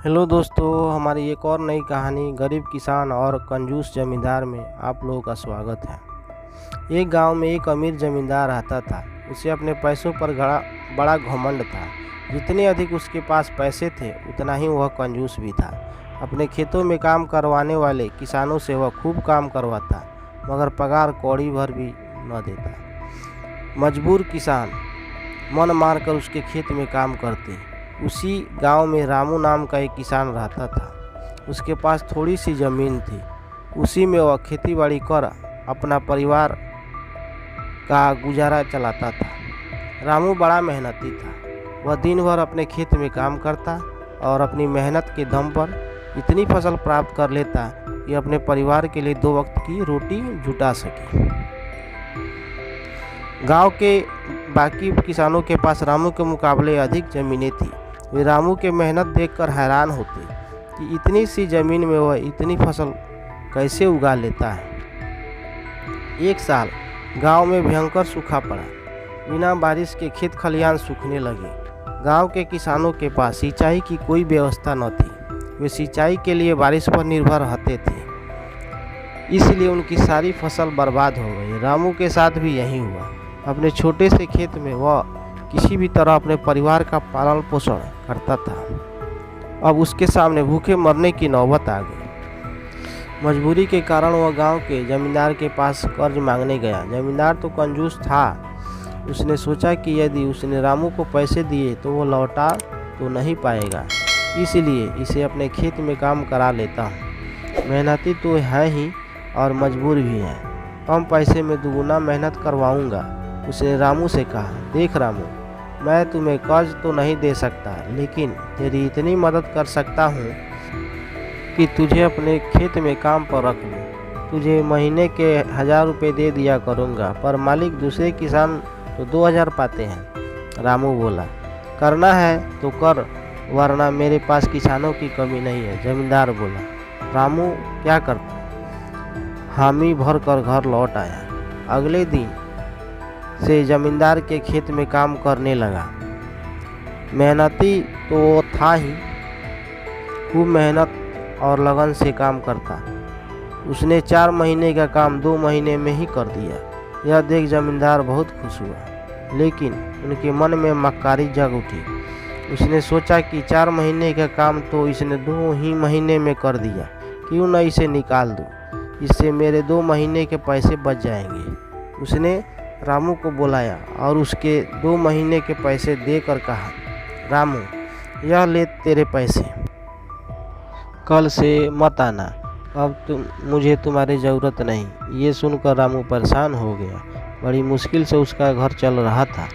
Hello दोस्तों, हमारी एक और नई कहानी गरीब किसान और कंजूस जमींदार में आप लोगों का स्वागत है। एक गांव में एक अमीर जमींदार रहता था। उसे अपने पैसों पर बड़ा घमंड था। जितने अधिक उसके पास पैसे थे उतना ही वह कंजूस भी था। अपने खेतों में काम करवाने वाले किसानों से वह खूब काम करवाता, मगर पगार कौड़ी भर भी न देता। मजबूर किसान मन मारकर उसके खेत में काम करते। उसी गांव में रामू नाम का एक किसान रहता था। उसके पास थोड़ी सी ज़मीन थी। उसी में वह खेतीबाड़ी कर अपना परिवार का गुजारा चलाता था। रामू बड़ा मेहनती था। वह दिन भर अपने खेत में काम करता और अपनी मेहनत के दम पर इतनी फसल प्राप्त कर लेता कि अपने परिवार के लिए 2 वक्त की रोटी जुटा सके। गांव के बाकी किसानों के पास रामू के मुकाबले अधिक ज़मीनें थी। वे रामू के मेहनत देखकर हैरान होते कि इतनी सी ज़मीन में वह इतनी फसल कैसे उगा लेता है। एक साल गांव में भयंकर सूखा पड़ा। बिना बारिश के खेत खलिहान सूखने लगे। गांव के किसानों के पास सिंचाई की कोई व्यवस्था न थी। वे सिंचाई के लिए बारिश पर निर्भर रहते थे, इसलिए उनकी सारी फसल बर्बाद हो गई। रामू के साथ भी यही हुआ। अपने छोटे से खेत में वह किसी भी तरह अपने परिवार का पालन पोषण करता था। अब उसके सामने भूखे मरने की नौबत आ गई। मजबूरी के कारण वह गांव के जमींदार के पास कर्ज मांगने गया। जमींदार तो कंजूस था। उसने सोचा कि यदि उसने रामू को पैसे दिए तो वो लौटा तो नहीं पाएगा, इसलिए इसे अपने खेत में काम करा लेता हूँ। मेहनती तो है ही और मजबूर भी है। कम पैसे में दुगुना मेहनत करवाऊँगा। उसने रामू से कहा, देख रामू, मैं तुम्हें कर्ज तो नहीं दे सकता, लेकिन तेरी इतनी मदद कर सकता हूँ कि तुझे अपने खेत में काम पर रख लूँ। तुझे महीने के 1000 रुपये दे दिया करूँगा, पर मालिक दूसरे किसान तो 2000 पाते हैं। रामू बोला, करना है तो कर, वरना मेरे पास किसानों की कमी नहीं है। जमींदार बोला। रामू क्या करता, हामी भर कर घर लौट आया। अगले दिन से जमींदार के खेत में काम करने लगा। मेहनती तो वो था ही, खूब मेहनत और लगन से काम करता। उसने 4 महीने का काम 2 महीने में ही कर दिया। यह देख जमींदार बहुत खुश हुआ, लेकिन उनके मन में मक्कारी जग उठी। उसने सोचा कि 4 महीने का काम तो इसने 2 ही महीने में कर दिया, क्यों न इसे निकाल दूँ। इससे मेरे 2 महीने के पैसे बच जाएंगे। उसने रामू को बुलाया और उसके 2 महीने के पैसे देकर कहा, रामू, यह ले तेरे पैसे, कल से मत आना, अब मुझे तुम्हारी ज़रूरत नहीं। ये सुनकर रामू परेशान हो गया। बड़ी मुश्किल से उसका घर चल रहा था।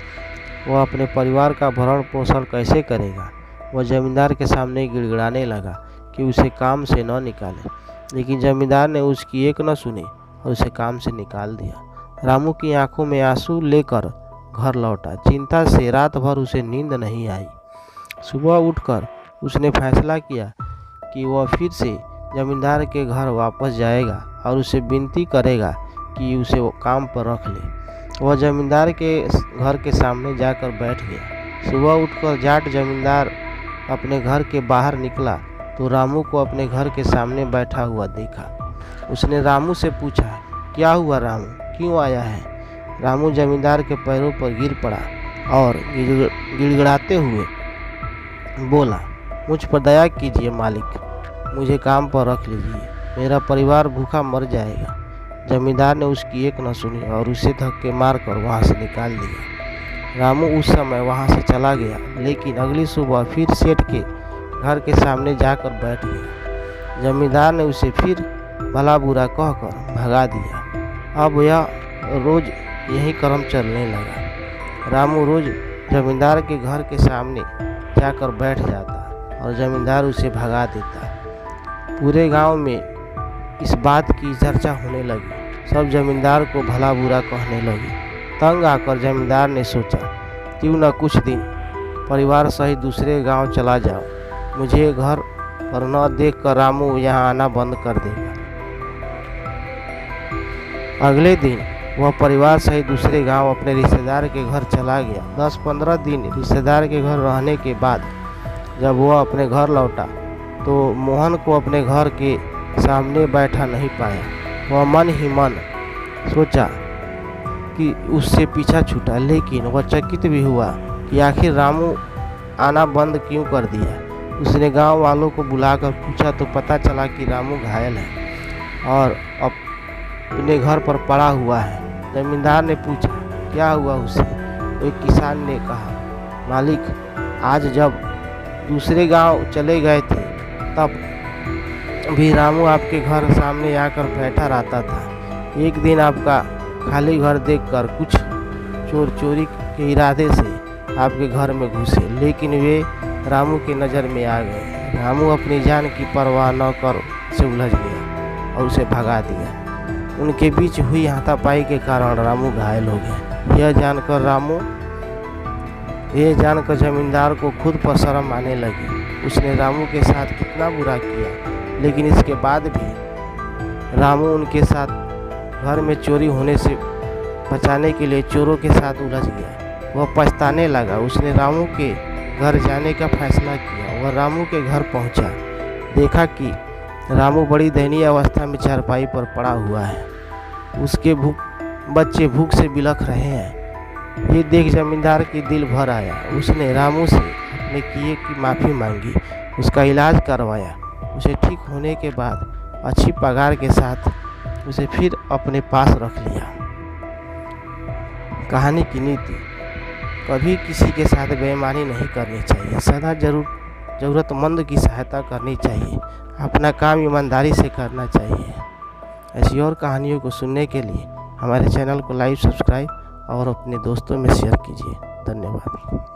वह अपने परिवार का भरण पोषण कैसे करेगा। वह जमींदार के सामने गिड़गिड़ाने लगा कि उसे काम से न निकाले, लेकिन जमींदार ने उसकी एक न सुनी और उसे काम से निकाल दिया। रामू की आंखों में आंसू लेकर घर लौटा। चिंता से रात भर उसे नींद नहीं आई। सुबह उठकर उसने फैसला किया कि वह फिर से जमींदार के घर वापस जाएगा और उसे विनती करेगा कि उसे वो काम पर रख ले। वह जमींदार के घर के सामने जाकर बैठ गया। सुबह उठकर जाट जमींदार अपने घर के बाहर निकला तो रामू को अपने घर के सामने बैठा हुआ देखा। उसने रामू से पूछा, क्या हुआ रामू, क्यों आया है। रामू जमींदार के पैरों पर गिर पड़ा और गिड़गिड़ाते हुए बोला, मुझ पर दया कीजिए मालिक, मुझे काम पर रख लीजिए, मेरा परिवार भूखा मर जाएगा। जमींदार ने उसकी एक न सुनी और उसे धक्के मारकर वहाँ से निकाल दिया। रामू उस समय वहाँ से चला गया, लेकिन अगली सुबह फिर सेठ के घर के सामने जाकर बैठ गया। जमींदार ने उसे फिर भला बुरा कहकर भगा दिया। अब यह रोज़ यही क्रम चलने लगा। रामू रोज़ जमींदार के घर के सामने जाकर बैठ जाता और जमींदार उसे भगा देता। पूरे गांव में इस बात की चर्चा होने लगी। सब जमींदार को भला बुरा कहने लगे। तंग आकर जमींदार ने सोचा, क्यों न कुछ दिन परिवार सहित दूसरे गांव चला जाओ। मुझे घर पर न देख कर रामू यहाँ आना बंद कर देगा। अगले दिन वह परिवार सहित दूसरे गांव अपने रिश्तेदार के घर चला गया। 10-15 दिन रिश्तेदार के घर रहने के बाद जब वह अपने घर लौटा तो मोहन को अपने घर के सामने बैठा नहीं पाया। वह मन ही मन सोचा कि उससे पीछा छूटा, लेकिन वह चकित भी हुआ कि आखिर रामू आना बंद क्यों कर दिया। उसने गांव वालों को बुलाकर पूछा तो पता चला कि रामू घायल है और अपने घर पर पड़ा हुआ है। जमींदार ने पूछा क्या हुआ उसे, तो एक किसान ने कहा, मालिक आज जब दूसरे गांव चले गए थे तब भी रामू आपके घर सामने आकर बैठा रहता था। एक दिन आपका खाली घर देखकर कुछ चोर चोरी के इरादे से आपके घर में घुसे, लेकिन वे रामू की नज़र में आ गए। रामू अपनी जान की परवाह न कर से उलझ गया और उसे भगा दिया। उनके बीच हुई हाथापाई के कारण रामू घायल हो गया। यह जानकर जमींदार को खुद पर शर्म आने लगी। उसने रामू के साथ कितना बुरा किया, लेकिन इसके बाद भी रामू उनके साथ घर में चोरी होने से बचाने के लिए चोरों के साथ उलझ गया। वह पछताने लगा। उसने रामू के घर जाने का फैसला किया। वह रामू के घर पहुंचा, देखा कि रामू बड़ी दयनीय अवस्था में चारपाई पर पड़ा हुआ है। उसके बच्चे भूख से बिलख रहे हैं। ये देख जमींदार की दिल भर आया। उसने रामू से अपने किए की माफ़ी मांगी, उसका इलाज करवाया। उसे ठीक होने के बाद अच्छी पगार के साथ उसे फिर अपने पास रख लिया। कहानी की नीति, कभी किसी के साथ बेईमानी नहीं करनी चाहिए। सदा ज़रूरतमंद की सहायता करनी चाहिए। अपना काम ईमानदारी से करना चाहिए। ऐसी और कहानियों को सुनने के लिए हमारे चैनल को लाइक, सब्सक्राइब और अपने दोस्तों में शेयर कीजिए। धन्यवाद।